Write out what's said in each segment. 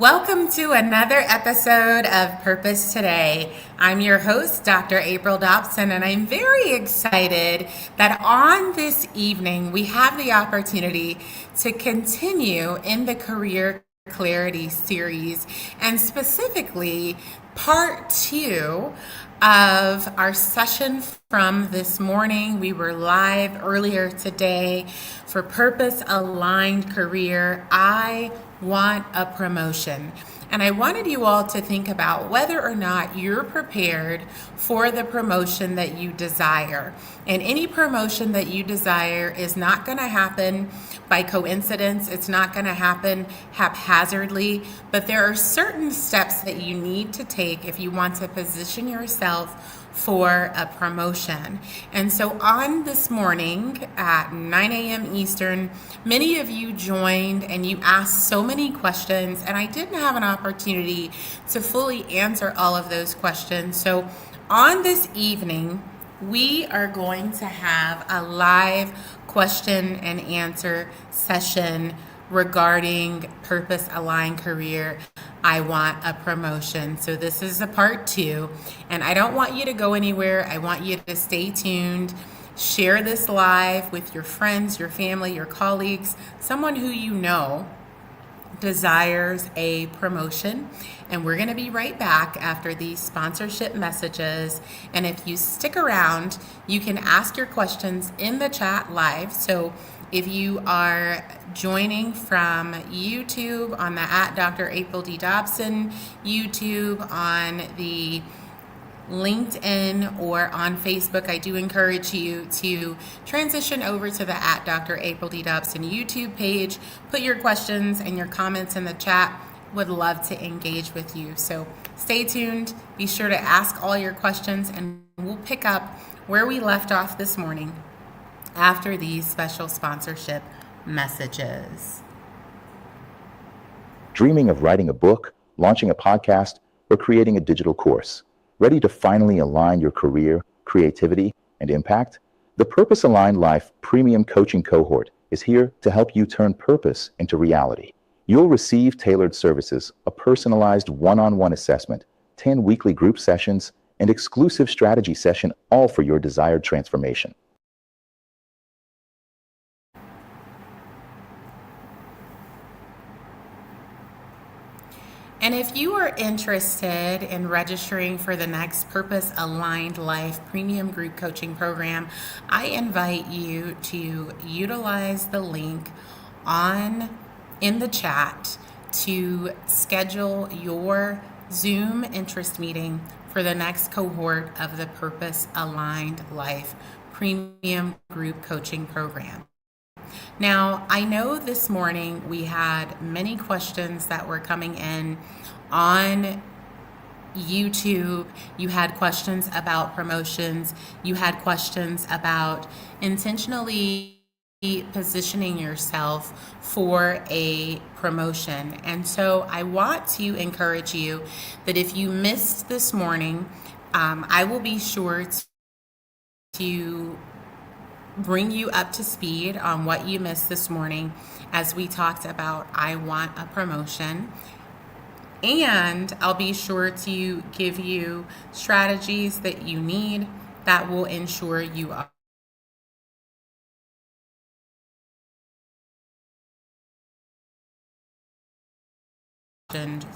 Welcome to another episode of Purpose Today. I'm your host, Dr. April Dobson, and I'm very excited that on this evening we have the opportunity to continue in the Career Clarity series, and specifically part two of our session from this morning. We were live earlier today for Purpose Aligned Career. I want a promotion. And I wanted you all to think about whether or not you're prepared for the promotion that you desire. And any promotion that you desire is not going to happen by coincidence. It's not going to happen haphazardly, but there are certain steps that you need to take if you want to position yourself for a promotion. And so on this morning at 9 a.m. Eastern, many of you joined and you asked so many questions, and I didn't have an opportunity to fully answer all of those questions. So on this evening, we are going to have a live question and answer session regarding Purpose Aligned Career. I want a promotion. So this is a part two, and I don't want you to go anywhere. I want you to stay tuned. Share this live with your friends, your family, your colleagues, someone who you know desires a promotion. And we're going to be right back after these sponsorship messages. And if you stick around, you can ask your questions in the chat live. So if you are joining from YouTube on the at Dr. April D. Dobson YouTube, on the LinkedIn, or on Facebook, I do encourage you to transition over to the at Dr. April D. Dobson YouTube page. Put your questions and your comments in the chat. Would love to engage with you. So stay tuned. Be sure to ask all your questions, and we'll pick up where we left off this morning after these special sponsorship messages. Dreaming of writing a book, launching a podcast, or creating a digital course? Ready to finally align your career, creativity, and impact? The Purpose Aligned Life Premium Coaching Cohort is here to help you turn purpose into reality. You'll receive tailored services, a personalized one-on-one assessment, 10 weekly group sessions, and exclusive strategy session, all for your desired transformation. And if you are interested in registering for the next Purpose Aligned Life Premium Group Coaching Program, I invite you to utilize the link in the chat to schedule your Zoom interest meeting for the next cohort of the Purpose Aligned Life Premium Group Coaching Program. Now, I know this morning we had many questions that were coming in on YouTube. You had questions about promotions. You had questions about intentionally positioning yourself for a promotion. And so I want to encourage you that if you missed this morning, I will be sure to bring you up to speed on what you missed this morning as we talked about I want a promotion. And I'll be sure to give you strategies that you need that will ensure you are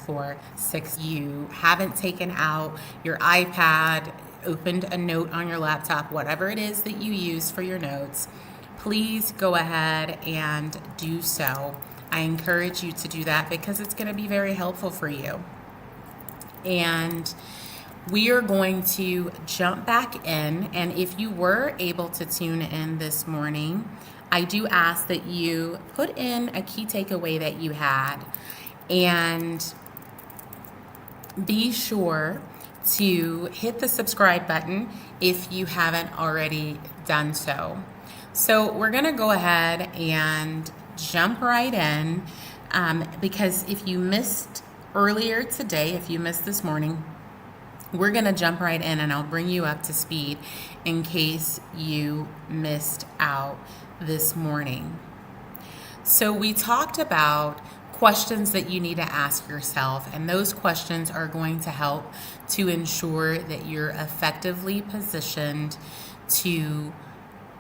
for 6. You haven't taken out your iPad, opened a note on your laptop, whatever it is that you use for your notes, please go ahead and do so. I encourage you to do that because it's going to be very helpful for you. And we are going to jump back in, and if you were able to tune in this morning, I do ask that you put in a key takeaway that you had, and be sure to hit the subscribe button if you haven't already done so. So we're going to go ahead and jump right in, because if you missed earlier today, if you missed this morning, we're going to jump right in and I'll bring you up to speed in case you missed out this morning. So we talked about questions that you need to ask yourself, and those questions are going to help to ensure that you're effectively positioned to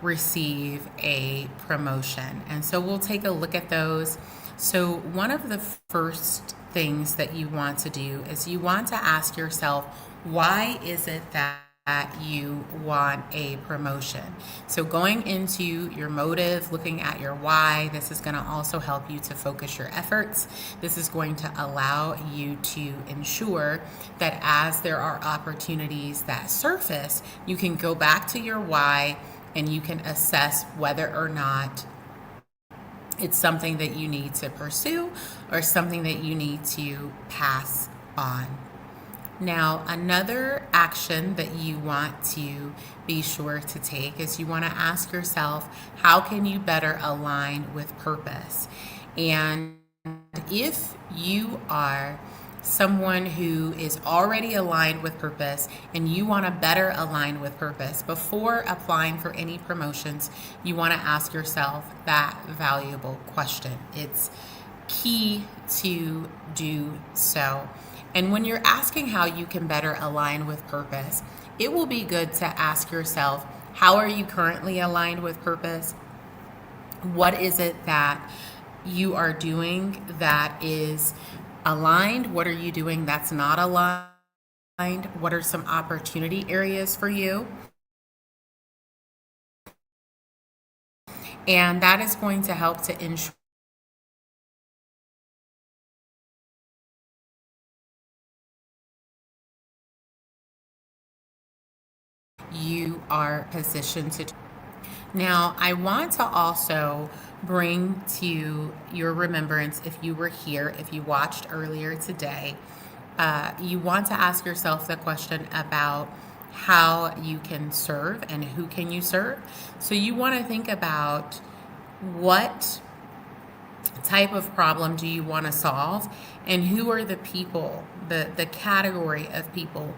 receive a promotion. And so we'll take a look at those. So one of the first things that you want to do is you want to ask yourself, why is it that you want a promotion? So going into your motive, looking at your why, this is going to also help you to focus your efforts. This is going to allow you to ensure that as there are opportunities that surface, you can go back to your why and you can assess whether or not it's something that you need to pursue or something that you need to pass on. Now, another action that you want to be sure to take is you want to ask yourself, how can you better align with purpose? And if you are someone who is already aligned with purpose and you want to better align with purpose, before applying for any promotions, you want to ask yourself that valuable question. It's key to do so. And when you're asking how you can better align with purpose, it will be good to ask yourself, how are you currently aligned with purpose? What is it that you are doing that is aligned? What are you doing that's not aligned? What are some opportunity areas for you? And that is going to help to ensure you are positioned to. Now, I want to also bring to your remembrance, if you were here, if you watched earlier today, you want to ask yourself the question about how you can serve and who can you serve. So you want to think about what type of problem do you want to solve and who are the people, the category of people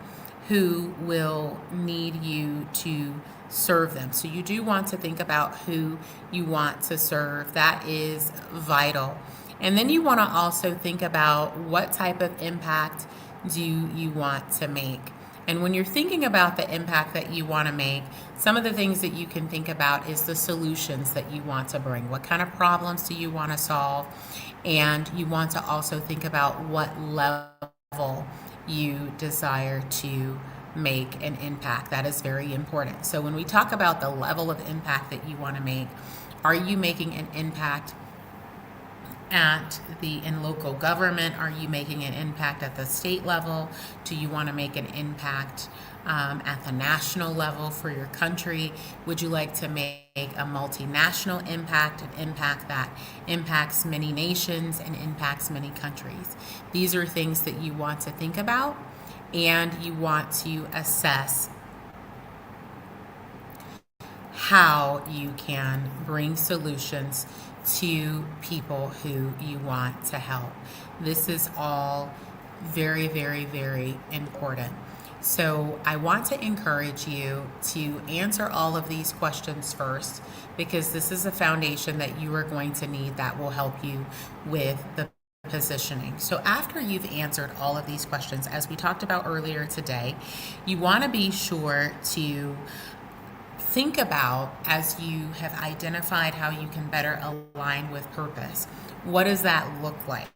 who will need you to serve them. So you do want to think about who you want to serve. That is vital. And then you want to also think about what type of impact do you want to make. And when you're thinking about the impact that you want to make, some of the things that you can think about is the solutions that you want to bring. What kind of problems do you want to solve? And you want to also think about what level you desire to make an impact. That is very important. So when we talk about the level of impact that you want to make, are you making an impact in local government? Are you making an impact at the state level? Do you want to make an impact at the national level for your country? Would you like to make a multinational impact, an impact that impacts many nations and impacts many countries? These are things that you want to think about, and you want to assess how you can bring solutions to people who you want to help. This is all very, very, very important. So I want to encourage you to answer all of these questions first, because this is a foundation that you are going to need that will help you with the positioning. So after you've answered all of these questions, as we talked about earlier today, you want to be sure to think about, as you have identified how you can better align with purpose, what does that look like?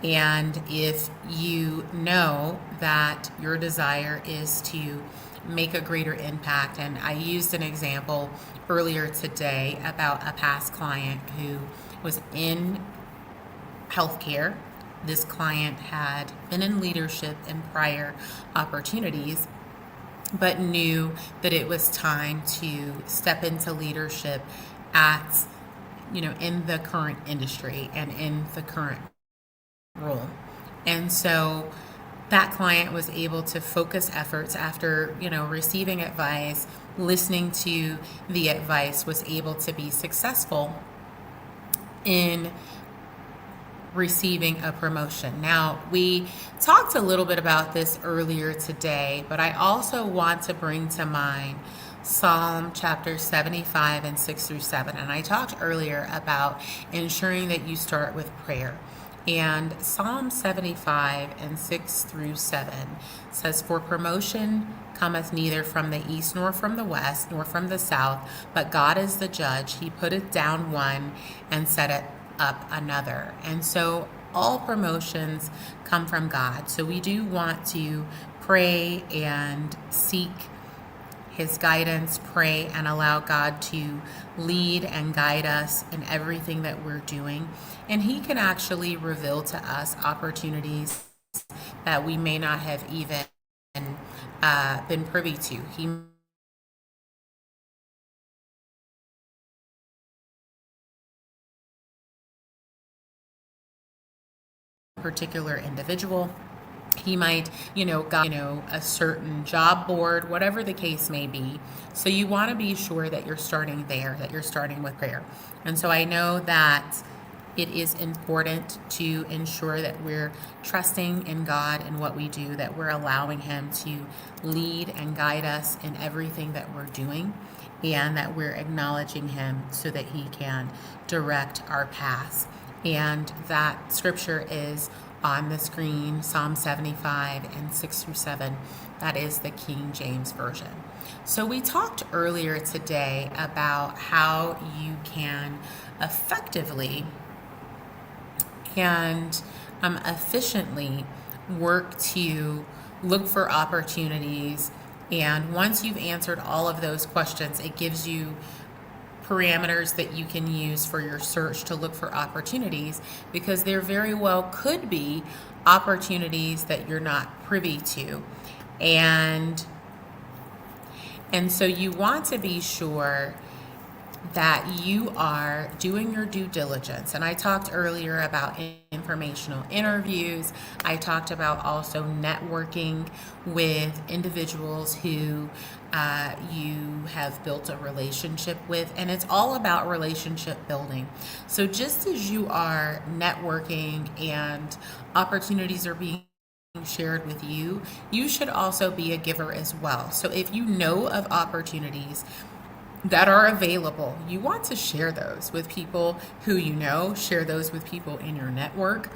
And if you know that your desire is to make a greater impact, and I used an example earlier today about a past client who was in healthcare. This client had been in leadership in prior opportunities, but knew that it was time to step into leadership in the current industry and in the current role. And so that client was able to focus efforts after, receiving advice, listening to the advice, was able to be successful in receiving a promotion. Now, we talked a little bit about this earlier today, but I also want to bring to mind Psalm chapter 75 and 6 through 7. And I talked earlier about ensuring that you start with prayer. And Psalm 75 and 6 through 7 says, "For promotion cometh neither from the east nor from the west nor from the south, but God is the judge. He putteth down one and setteth up another." And so all promotions come from God. So we do want to pray and seek His guidance, pray and allow God to lead and guide us in everything that we're doing. And He can actually reveal to us opportunities that we may not have even been privy to. He particular individual. He might, a certain job board, whatever the case may be. So you want to be sure that you're starting there, that you're starting with prayer. And so I know that it is important to ensure that we're trusting in God and what we do, that we're allowing Him to lead and guide us in everything that we're doing, and that we're acknowledging Him so that He can direct our paths. And that scripture is on the screen, Psalm 75 and 6 through 7. That is the King James Version. So we talked earlier today about how you can effectively and efficiently work to look for opportunities. And once you've answered all of those questions, it gives you parameters that you can use for your search to look for opportunities, because there very well could be opportunities that you're not privy to. And so you want to be sure that you are doing your due diligence. And I talked earlier about informational interviews. I talked about also networking with individuals who you have built a relationship with. And it's all about relationship building. So just as you are networking and opportunities are being shared with you, you should also be a giver as well. So if you know of opportunities that are available, you want to share those with people who you know, share those with people in your network.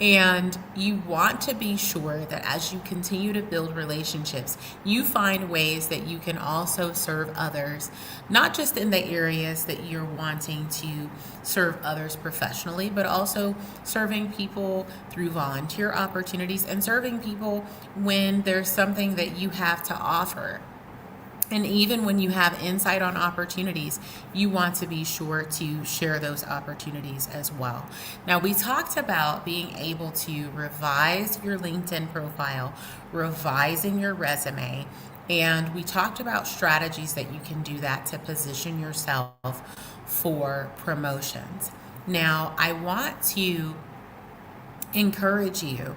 And you want to be sure that as you continue to build relationships, you find ways that you can also serve others, not just in the areas that you're wanting to serve others professionally, but also serving people through volunteer opportunities and serving people when there's something that you have to offer. And even when you have insight on opportunities, you want to be sure to share those opportunities as well. Now, we talked about being able to revise your LinkedIn profile, revising your resume, and we talked about strategies that you can do that to position yourself for promotions. Now, I want to encourage you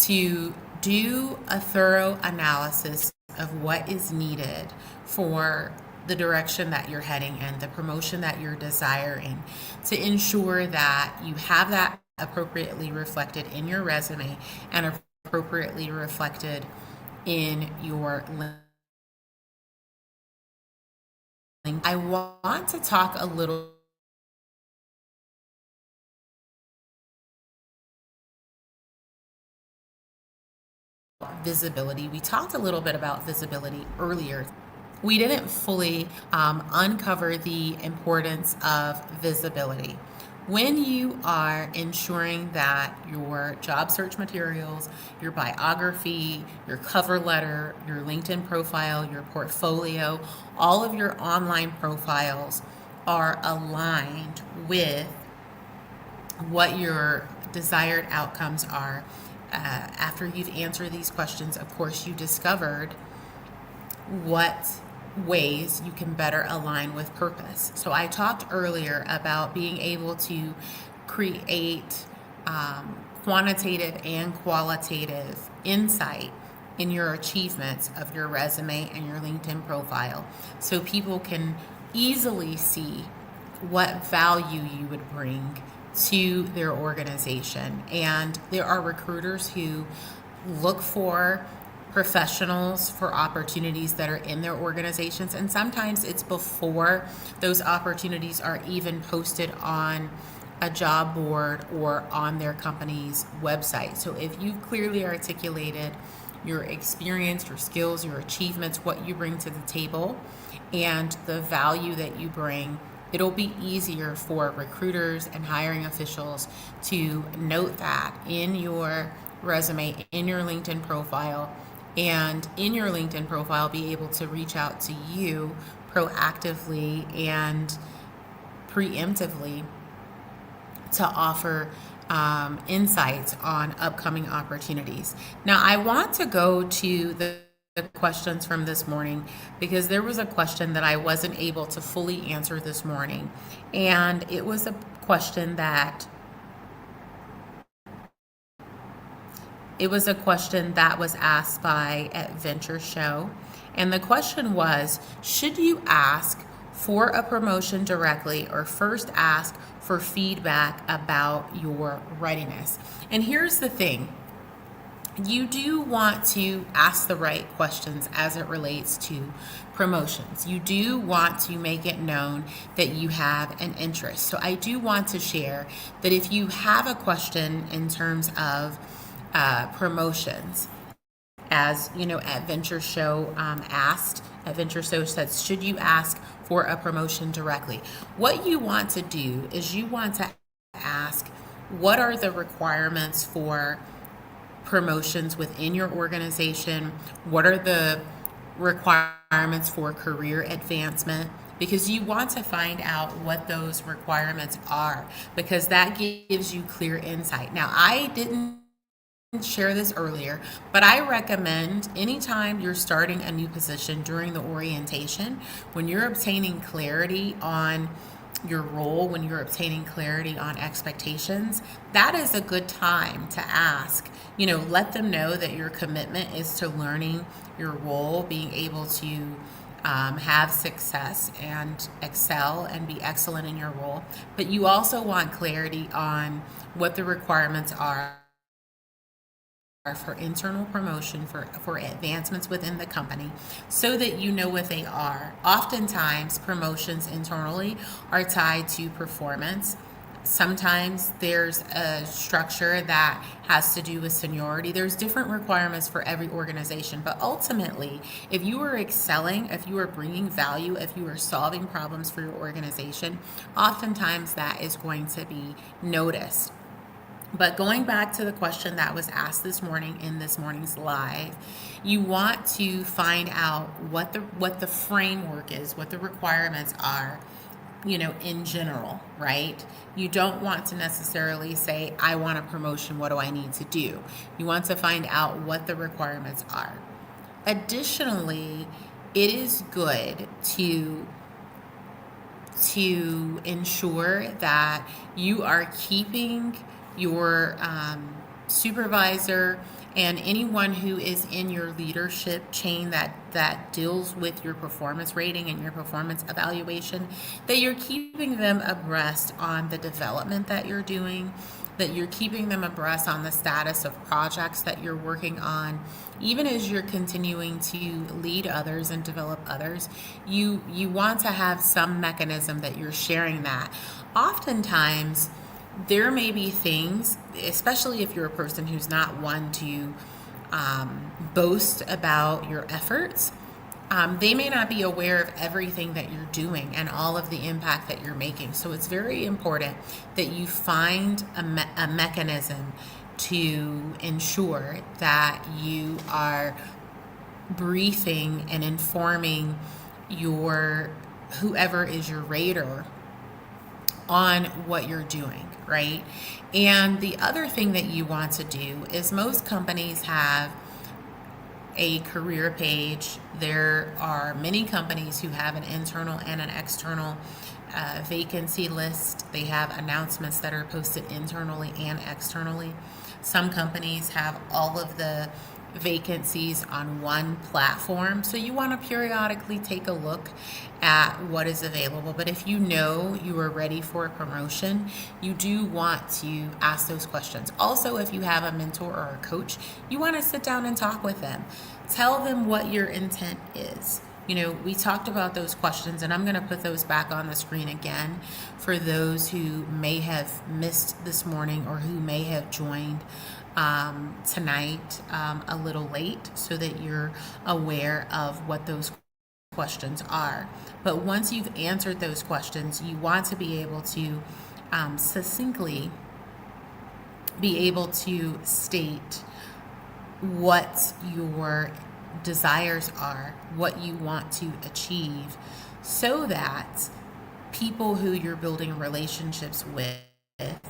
to do a thorough analysis of what is needed for the direction that you're heading in, the promotion that you're desiring, to ensure that you have that appropriately reflected in your resume and appropriately reflected in your LinkedIn. I want to talk a little visibility. We talked a little bit about visibility earlier. We didn't fully uncover the importance of visibility. When you are ensuring that your job search materials, your biography, your cover letter, your LinkedIn profile, your portfolio, all of your online profiles are aligned with what your desired outcomes are. After you've answered these questions, of course, you discovered what ways you can better align with purpose. So I talked earlier about being able to create quantitative and qualitative insight in your achievements of your resume and your LinkedIn profile, so people can easily see what value you would bring to their organization. And there are recruiters who look for professionals for opportunities that are in their organizations. And sometimes it's before those opportunities are even posted on a job board or on their company's website. So if you've clearly articulated your experience, your skills, your achievements, what you bring to the table, and the value that you bring, it'll be easier for recruiters and hiring officials to note that in your resume, in your LinkedIn profile, and in your LinkedIn profile be able to reach out to you proactively and preemptively to offer insights on upcoming opportunities. Now, I want to go to the questions from this morning because there was a question that I wasn't able to fully answer this morning. And it was a question that was asked by Adventure Show. And the question was, should you ask for a promotion directly or first ask for feedback about your readiness? And here's the thing. You do want to ask the right questions as it relates to promotions. You do want to make it known that you have an interest. So I do want to share that if you have a question in terms of promotions, as you know, Adventure Show asked, Adventure Show says, should you ask for a promotion directly? What you want to do is you want to ask, what are the requirements for promotions within your organization? What are the requirements for career advancement? Because you want to find out what those requirements are, because that gives you clear insight. Now, I didn't share this earlier, but I recommend anytime you're starting a new position during the orientation, when you're obtaining clarity on your role, when you're obtaining clarity on expectations, that is a good time to ask. Let them know that your commitment is to learning your role, being able to have success and excel and be excellent in your role. But you also want clarity on what the requirements are for internal promotion, for advancements within the company, so that you know what they are. Oftentimes, promotions internally are tied to performance. Sometimes there's a structure that has to do with seniority. There's different requirements for every organization, but ultimately, if you are excelling, if you are bringing value, if you are solving problems for your organization, oftentimes that is going to be noticed. But going back to the question that was asked this morning in this morning's live, you want to find out what the framework is, what the requirements are, in general, right? You don't want to necessarily say, I want a promotion, what do I need to do? You want to find out what the requirements are. Additionally, it is good to ensure that you are keeping your supervisor and anyone who is in your leadership chain that deals with your performance rating and your performance evaluation, that you're keeping them abreast on the development that you're doing, that you're keeping them abreast on the status of projects that you're working on. Even as you're continuing to lead others and develop others, you want to have some mechanism that you're sharing that. Oftentimes, there may be things, especially if you're a person who's not one to boast about your efforts, they may not be aware of everything that you're doing and all of the impact that you're making. So it's very important that you find a mechanism to ensure that you are briefing and informing whoever is your rater on what you're doing, right? And the other thing that you want to do is, most companies have a career page. There are many companies who have an internal and an external vacancy list. They have announcements that are posted internally and externally. Some companies have all of the vacancies on one platform, so you want to periodically take a look at what is available. But if you know you are ready for a promotion, you do want to ask those questions. Also, if you have a mentor or a coach, you want to sit down and talk with them. Tell them what your intent is. We talked about those questions, and I'm going to put those back on the screen again for those who may have missed this morning or who may have joined tonight a little late, so that you're aware of what those questions are. But once you've answered those questions, you want to be able to succinctly be able to state what your desires are, what you want to achieve, so that people who you're building relationships with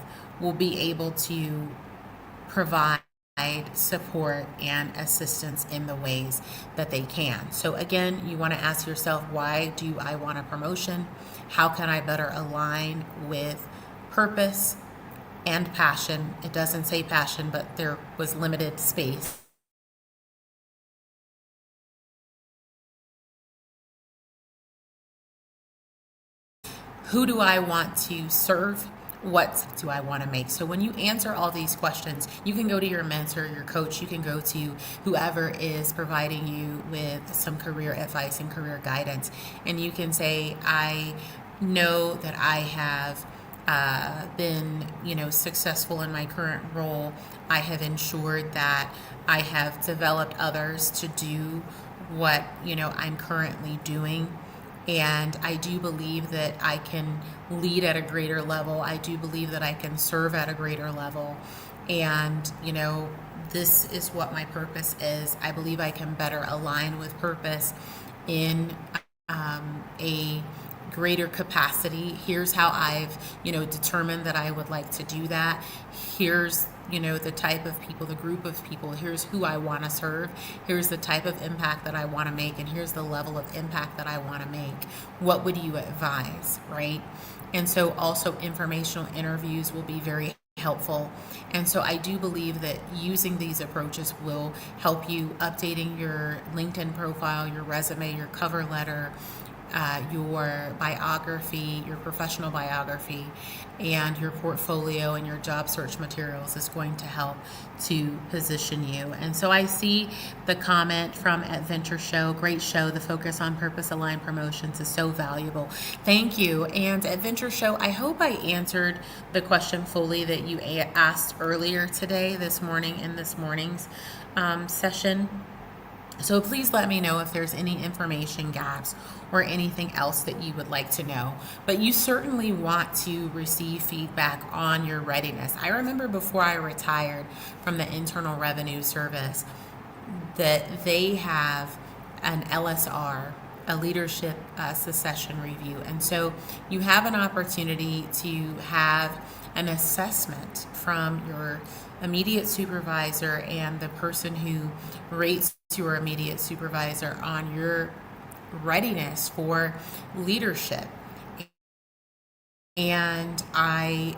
will be able to provide support and assistance in the ways that they can. So again, you want to ask yourself, why do I want a promotion? How can I better align with purpose and passion? It doesn't say passion, but there was limited space. Who do I want to serve? What do I want to make? So when you answer all these questions, you can go to your mentor, your coach, you can go to whoever is providing you with some career advice and career guidance, and you can say, I know that I have been, successful in my current role. I have ensured that I have developed others to do what, I'm currently doing. And I do believe that I can lead at a greater level. I do believe that I can serve at a greater level. And, this is what my purpose is. I believe I can better align with purpose in a greater capacity. Here's how I've, determined that I would like to do that. Here's, the type of people, the group of people. Here's who I want to serve. Here's the type of impact that I want to make. And here's the level of impact that I want to make. What would you advise, right? And so also informational interviews will be very helpful. And so I do believe that using these approaches will help you updating your LinkedIn profile, your resume, your cover letter, your biography, your professional biography, and your portfolio and your job search materials is going to help to position you. And so I see the comment from Adventure Show, great show. The focus on purpose aligned promotions is so valuable. Thank you. And Adventure Show, I hope I answered the question fully that you asked earlier today, this morning, in this morning's session. So please let me know if there's any information gaps or anything else that you would like to know. But you certainly want to receive feedback on your readiness. I remember before I retired from the Internal Revenue Service that they have an LSR, a leadership succession review. And so you have an opportunity to have an assessment from your immediate supervisor and the person who rates your immediate supervisor on your readiness for leadership. And I,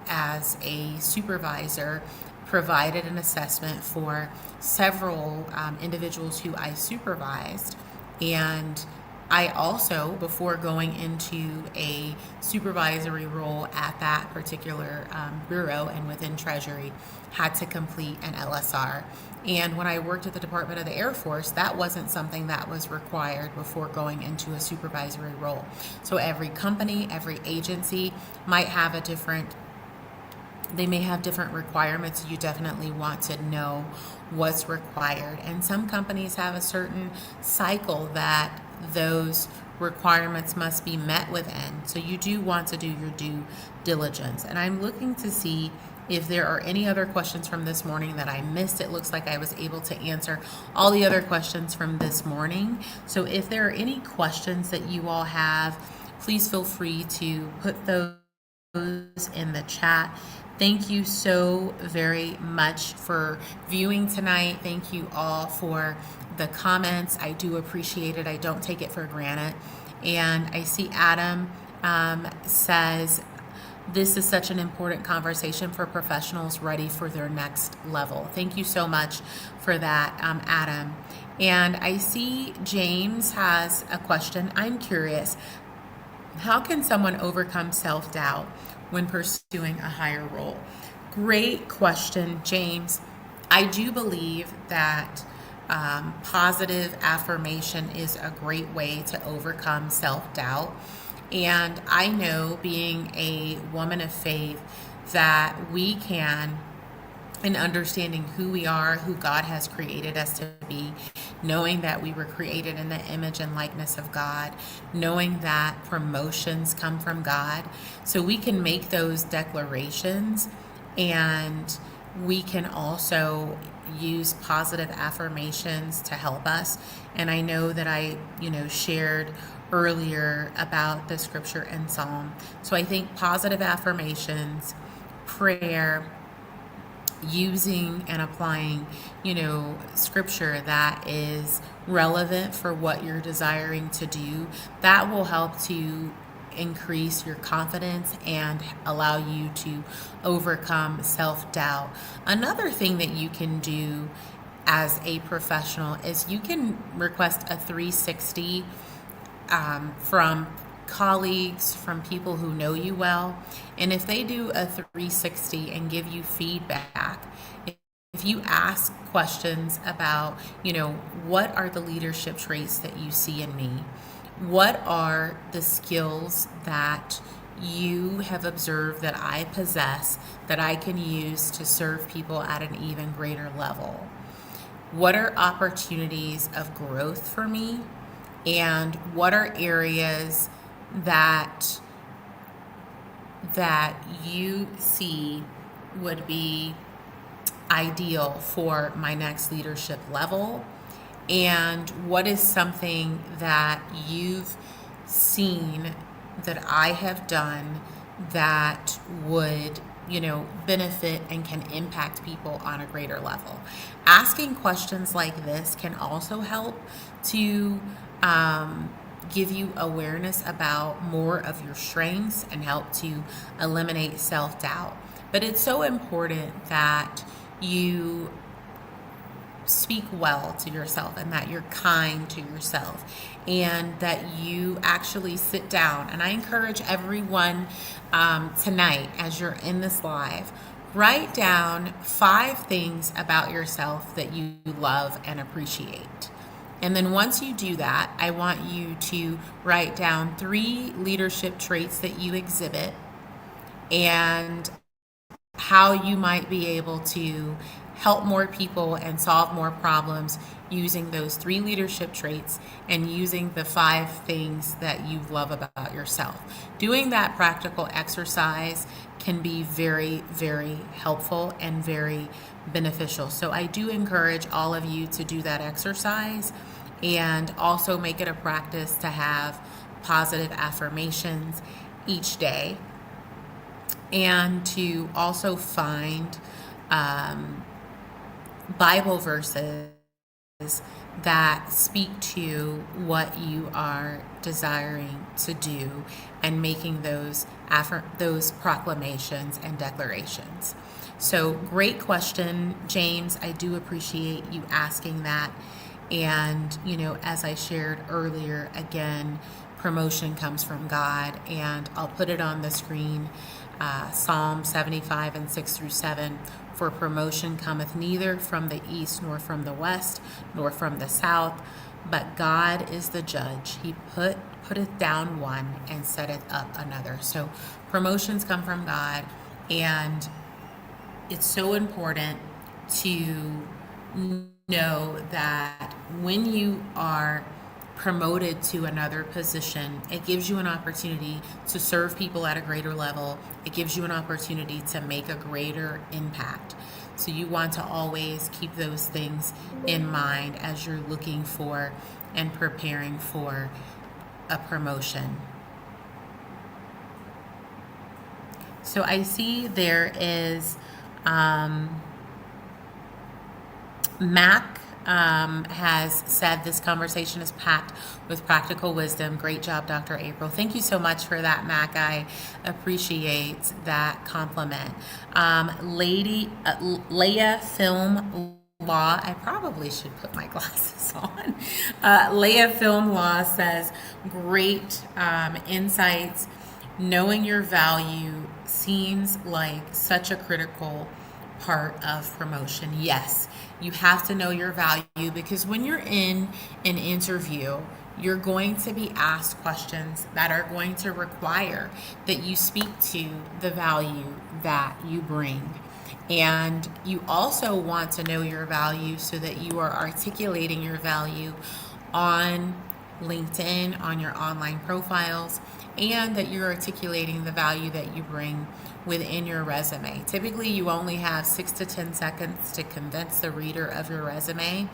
as a supervisor, provided an assessment for several individuals who I supervised. And I also, before going into a supervisory role at that particular bureau and within Treasury, had to complete an LSR. And when I worked at the Department of the Air Force, that wasn't something that was required before going into a supervisory role. So every company, every agency might have they may have different requirements. You definitely want to know what's required. And some companies have a certain cycle that those requirements must be met within. So you do want to do your due diligence. And I'm looking to see if there are any other questions from this morning that I missed. It looks like I was able to answer all the other questions from this morning. So if there are any questions that you all have, please feel free to put those in the chat. Thank you so very much for viewing tonight. Thank you all for the comments. I do appreciate it. I don't take it for granted. And I see Adam says, this is such an important conversation for professionals ready for their next level. Thank you so much for that, Adam. And I see James has a question. I'm curious, how can someone overcome self-doubt when pursuing a higher role? Great question, James. I do believe that Positive affirmation is a great way to overcome self doubt. And I know, being a woman of faith, that we can, in understanding who we are, who God has created us to be, knowing that we were created in the image and likeness of God, knowing that promotions come from God. So we can make those declarations, and we can also use positive affirmations to help us. And I know that I, shared earlier about the scripture in Psalm. So I think positive affirmations, prayer, using and applying, scripture that is relevant for what you're desiring to do, that will help to increase your confidence and allow you to overcome self-doubt. Another thing that you can do as a professional is you can request a 360 from colleagues, from people who know you well. And if they do a 360 and give you feedback, if you ask questions about, what are the leadership traits that you see in me? What are the skills that you have observed that I possess that I can use to serve people at an even greater level? What are opportunities of growth for me? And what are areas that you see would be ideal for my next leadership level? And what is something that you've seen that I have done that would, benefit and can impact people on a greater level? Asking questions like this can also help to give you awareness about more of your strengths and help to eliminate self-doubt. But it's so important that you speak well to yourself and that you're kind to yourself and that you actually sit down. And I encourage everyone tonight, as you're in this live, write down 5 things about yourself that you love and appreciate. And then once you do that, I want you to write down 3 leadership traits that you exhibit and how you might be able to help more people and solve more problems using those 3 leadership traits and using the 5 things that you love about yourself. Doing that practical exercise can be very, very helpful and very beneficial. So I do encourage all of you to do that exercise and also make it a practice to have positive affirmations each day, and to also find Bible verses that speak to what you are desiring to do and making those proclamations and declarations. So great question, James. I do appreciate you asking that. And, as I shared earlier, again, promotion comes from God, and I'll put it on the screen. Psalm 75 and 6-7, for promotion cometh neither from the east, nor from the west, nor from the south, but God is the judge. He putteth down one and setteth up another. So promotions come from God, and it's so important to know that when you are promoted to another position, it gives you an opportunity to serve people at a greater level. It gives you an opportunity to make a greater impact. So you want to always keep those things in mind as you're looking for and preparing for a promotion. So I see there is Mac has said this conversation is packed with practical wisdom. Great job, Dr. April. Thank you so much for that, Mac. I appreciate that compliment. Leia Film Law, I probably should put my glasses on. Leia Film Law says, great insights. Knowing your value seems like such a critical part of promotion. Yes, you have to know your value because when you're in an interview, you're going to be asked questions that are going to require that you speak to the value that you bring. And you also want to know your value so that you are articulating your value on LinkedIn, on your online profiles, and that you're articulating the value that you bring within your resume. Typically, you only have 6 to 10 seconds to convince the reader of your resume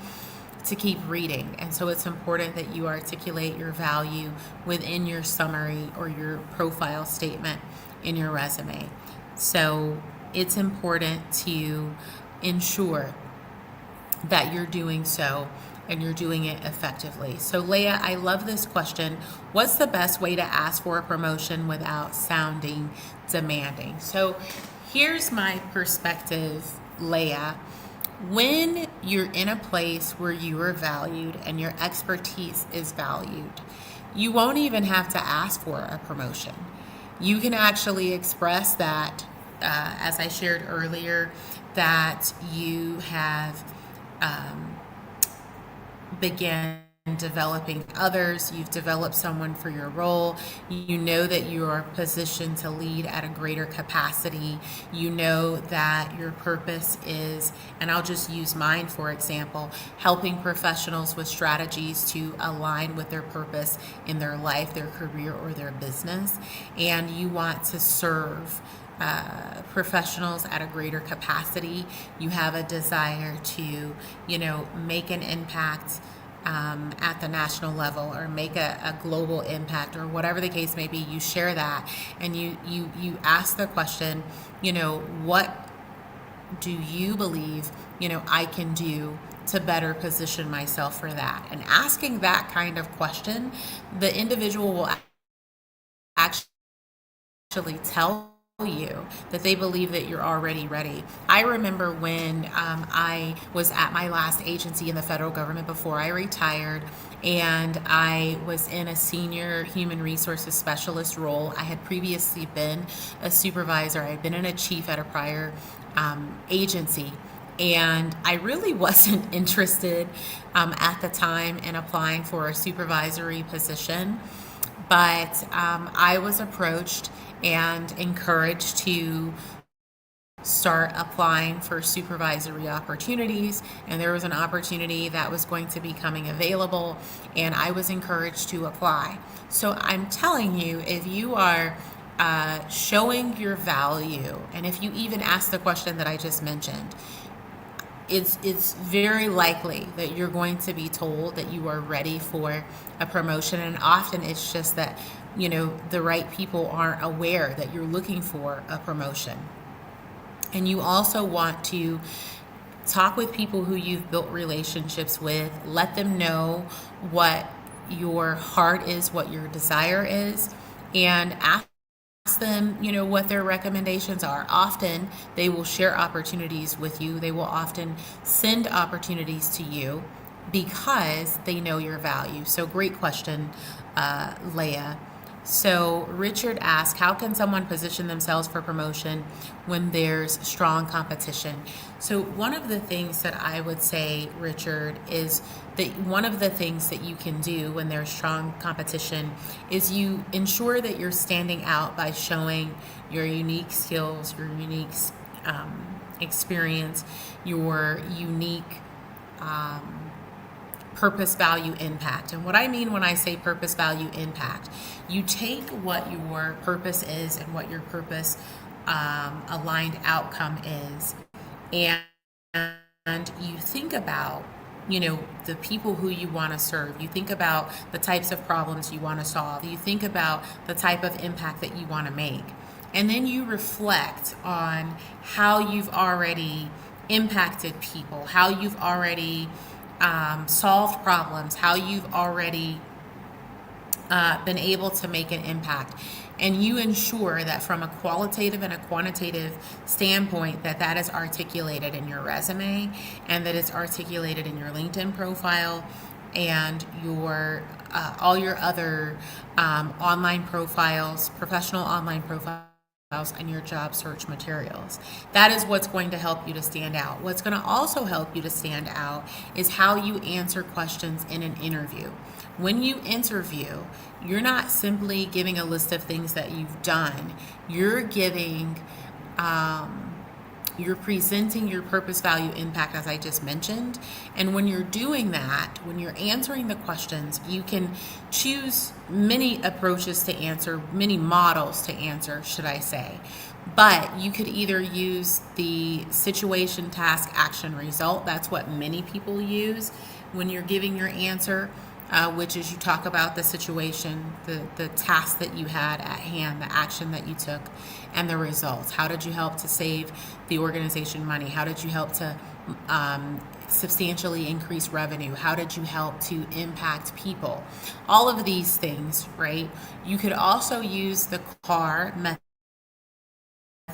to keep reading. And so it's important that you articulate your value within your summary or your profile statement in your resume. So it's important to ensure that you're doing so and you're doing it effectively. So, Leah, I love this question. What's the best way to ask for a promotion without sounding demanding? So, here's my perspective, Leah. When you're in a place where you are valued and your expertise is valued, you won't even have to ask for a promotion. You can actually express that, as I shared earlier, that you have began developing others, you've developed someone for your role, you know that you are positioned to lead at a greater capacity, you know that your purpose is, and I'll just use mine for example, helping professionals with strategies to align with their purpose in their life, their career, or their business, and you want to serve professionals at a greater capacity. You have a desire to, make an impact at the national level or make a global impact or whatever the case may be. You share that and you ask the question, what do you believe, I can do to better position myself for that? And asking that kind of question, the individual will actually tell you that they believe that you're already ready. I remember when I was at my last agency in the federal government before I retired, and I was in a senior human resources specialist role. I had previously been a supervisor. I had been in a chief at a prior agency. And I really wasn't interested at the time in applying for a supervisory position, but I was approached and encouraged to start applying for supervisory opportunities, and there was an opportunity that was going to be coming available, and I was encouraged to apply. So I'm telling you, if you are showing your value, and if you even ask the question that I just mentioned, it's very likely that you're going to be told that you are ready for a promotion. And often it's just that the right people aren't aware that you're looking for a promotion. And you also want to talk with people who you've built relationships with. Let them know what your heart is, what your desire is, and ask them, what their recommendations are. Often they will share opportunities with you. They will often send opportunities to you because they know your value. So great question, Leah. So Richard asked, how can someone position themselves for promotion when there's strong competition? So one of the things that I would say, Richard, is that one of the things that you can do when there's strong competition is you ensure that you're standing out by showing your unique skills, your unique experience, your unique purpose, value, impact. And what I mean when I say purpose, value, impact, you take what your purpose is and what your purpose aligned outcome is, and you think about the people who you want to serve. You think about the types of problems you want to solve. You think about the type of impact that you want to make. And then you reflect on how you've already impacted people, how you've already solved problems, how you've already been able to make an impact. And you ensure that from a qualitative and a quantitative standpoint that is articulated in your resume and that it's articulated in your LinkedIn profile and your all your other online profiles, professional online profiles and your job search materials. That is what's going to help you to stand out. What's going to also help you to stand out is how you answer questions in an interview. When you interview, you're not simply giving a list of things that you've done. You're you're presenting your purpose, value, impact, as I just mentioned. And when you're doing that, when you're answering the questions, you can choose many approaches to answer, many models to answer, should I say. But you could either use the situation, task, action, result. That's what many people use when you're giving your answer. Which is you talk about the situation, the task that you had at hand, the action that you took, and the results. How did you help to save the organization money? How did you help to substantially increase revenue? How did you help to impact people? All of these things, right? You could also use the CAR method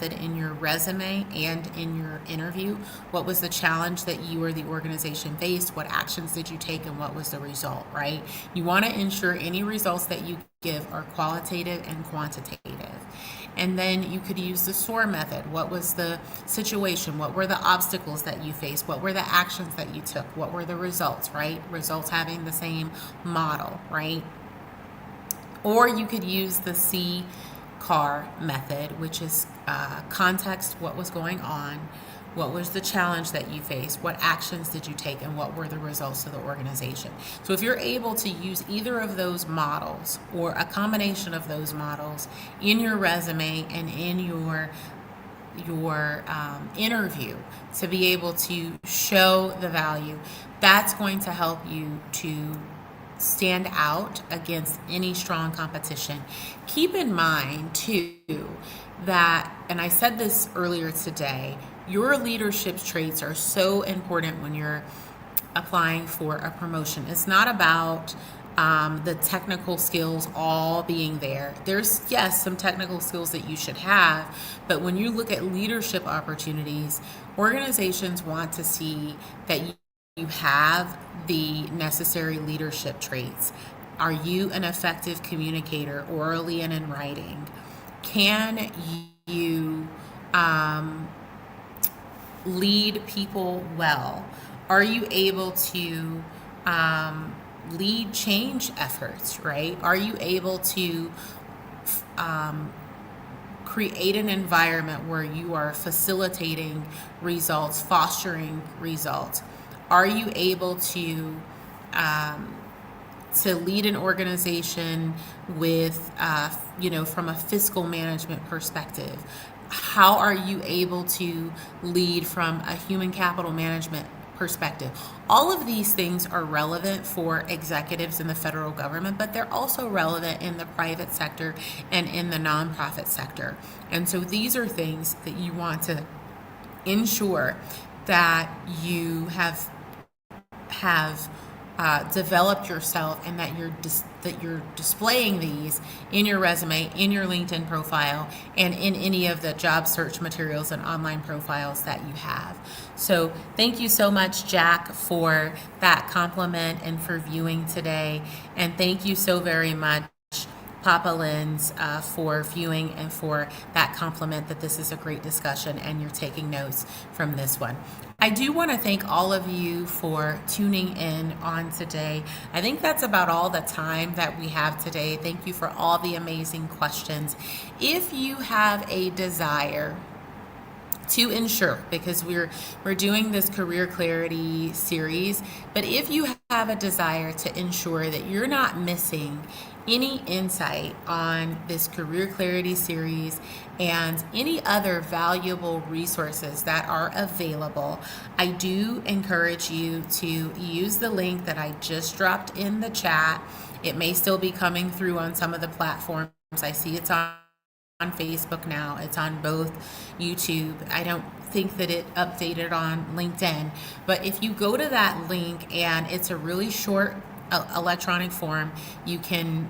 in your resume and in your interview. What was the challenge that you or the organization faced? What actions did you take, and what was the result, right? You want to ensure any results that you give are qualitative and quantitative. And then you could use the SOAR method. What was the situation? What were the obstacles that you faced? What were the actions that you took? What were the results, right? Results having the same model, right? Or you could use the CAR method, which is context, what was going on, what was the challenge that you faced, what actions did you take, and what were the results to the organization. So if you're able to use either of those models or a combination of those models in your resume and in your interview to be able to show the value, that's going to help you to stand out against any strong competition. Keep in mind too that, and I said this earlier today, your leadership traits are so important when you're applying for a promotion. It's not about the technical skills all being there. There's, yes, some technical skills that you should have, but when you look at leadership opportunities, organizations want to see that you have the necessary leadership traits. Are you an effective communicator orally and in writing? Can you lead people well? Are you able to lead change efforts, right? Are you able to create an environment where you are facilitating results, fostering results? Are you able to lead an organization with, from a fiscal management perspective? How are you able to lead from a human capital management perspective? All of these things are relevant for executives in the federal government, but they're also relevant in the private sector and in the nonprofit sector. And so these are things that you want to ensure that you have developed yourself, and that you're displaying these in your resume, in your LinkedIn profile, and in any of the job search materials and online profiles that you have. So thank you so much, Jack, for that compliment and for viewing today. And thank you so very much, Papa Lens, for viewing and for that compliment that this is a great discussion and you're taking notes from this one. I do want to thank all of you for tuning in on today. I think that's about all the time that we have today. Thank you for all the amazing questions. If you have a desire to ensure, because we're doing this career clarity series, but if you have a desire to ensure that you're not missing any insight on this career clarity series and any other valuable resources that are available, I do encourage you to use the link that I just dropped in the chat. It may still be coming through on some of the platforms. I see it's on Facebook now. It's on both YouTube. I don't think that it updated on LinkedIn, but if you go to that link, and it's a really short electronic form, you can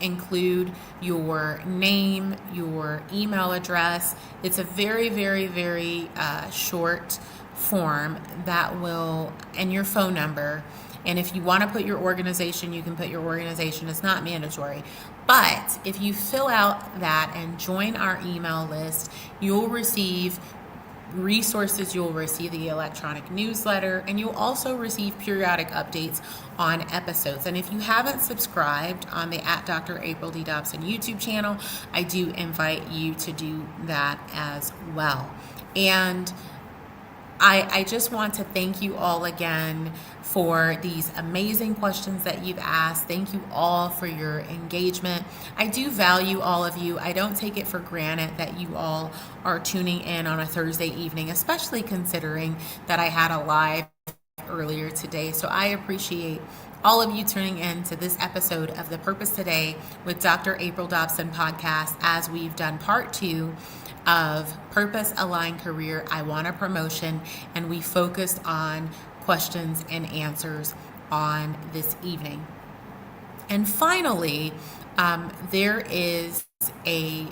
include your name, your email address. It's a very, very, very short form that will, and your phone number, And if you want to put your organization, you can put your organization. It's not mandatory. But if you fill out that and join our email list, you'll receive resources, you'll receive the electronic newsletter, and you'll also receive periodic updates on episodes. And if you haven't subscribed on the Dr. April D. Dobson YouTube channel, I do invite you to do that as well. And I just want to thank you all again for these amazing questions that you've asked. Thank you all for your engagement. I do value all of you. I don't take it for granted that you all are tuning in on a Thursday evening, especially considering that I had a live earlier today. So I appreciate all of you tuning in to this episode of The Purpose Today with Dr. April Dobson podcast, as we've done part 2 of Purpose Aligned Career, I Want a Promotion, and we focused on questions and answers on this evening. And finally, there is a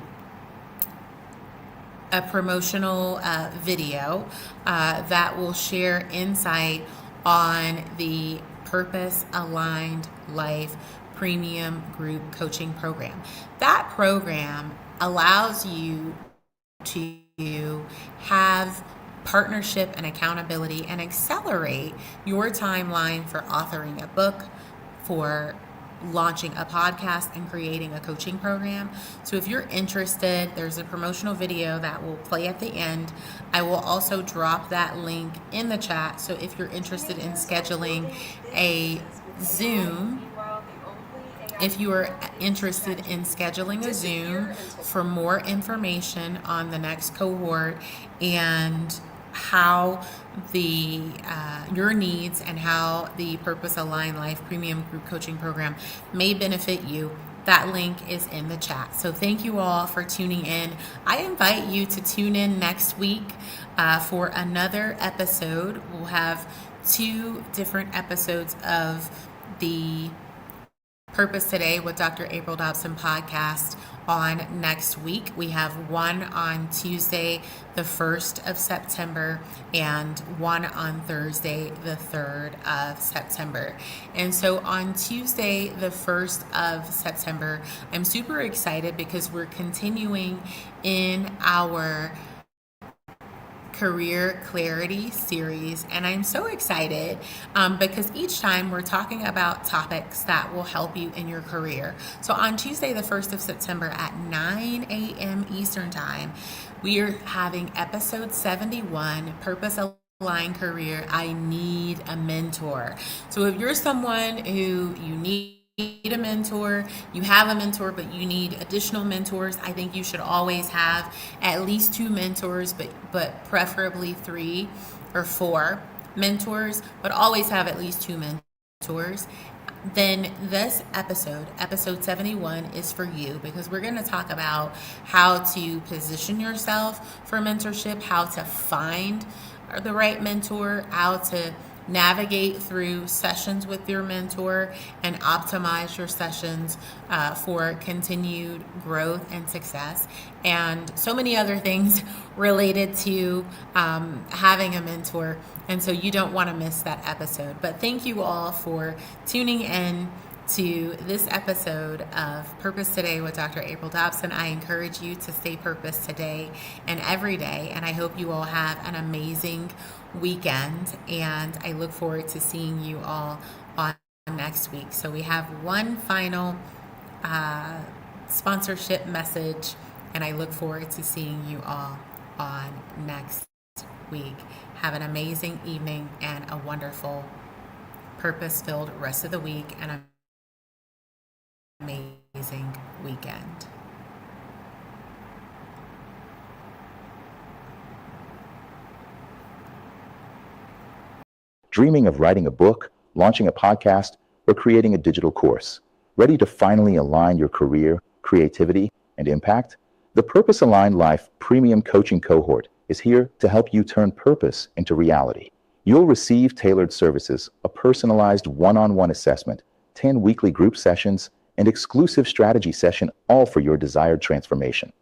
promotional video that will share insight on the Purpose Aligned Life Premium Group Coaching Program. That program allows you to have partnership and accountability and accelerate your timeline for authoring a book, for launching a podcast, and creating a coaching program. So if you're interested, there's a promotional video that will play at the end. I will also drop that link in the chat. So if you're interested in scheduling a Zoom, if you are interested in scheduling a Zoom for more information on the next cohort and how the your needs and how the Purpose Aligned Life Premium Group Coaching Program may benefit you, that link is in the chat. So thank you all for tuning in. I invite you to tune in next week for another episode. We'll have 2 different episodes of the Purpose Today with Dr. April Dobson podcast on next week. We have one on Tuesday, the 1st of September, and one on Thursday, the 3rd of September. And so on Tuesday, the 1st of September, I'm super excited because we're continuing in our Career Clarity series, and I'm so excited because each time we're talking about topics that will help you in your career. So on Tuesday, the 1st of September at 9 a.m. Eastern Time, we are having episode 71, Purpose Aligned Career, I Need a Mentor. So if you're someone who you need a mentor, you have a mentor, but you need additional mentors, I think you should always have at least 2 mentors, but preferably 3 or 4 mentors, but always have at least 2 mentors. Then this episode 71, is for you, because we're going to talk about how to position yourself for mentorship, how to find the right mentor, how to navigate through sessions with your mentor and optimize your sessions for continued growth and success, and so many other things related to having a mentor. And so you don't want to miss that episode. But thank you all for tuning in to this episode of Purpose Today with Dr. April Dobson. I encourage you to stay purpose today and every day, and I hope you all have an amazing weekend, and I look forward to seeing you all on next week. So we have one final sponsorship message, and I look forward to seeing you all on next week. Have an amazing evening and a wonderful purpose-filled rest of the week and an amazing weekend. Dreaming of writing a book, launching a podcast, or creating a digital course? Ready to finally align your career, creativity, and impact? The Purpose Aligned Life Premium Coaching Cohort is here to help you turn purpose into reality. You'll receive tailored services, a personalized one-on-one assessment, 10 weekly group sessions, and exclusive strategy session, all for your desired transformation.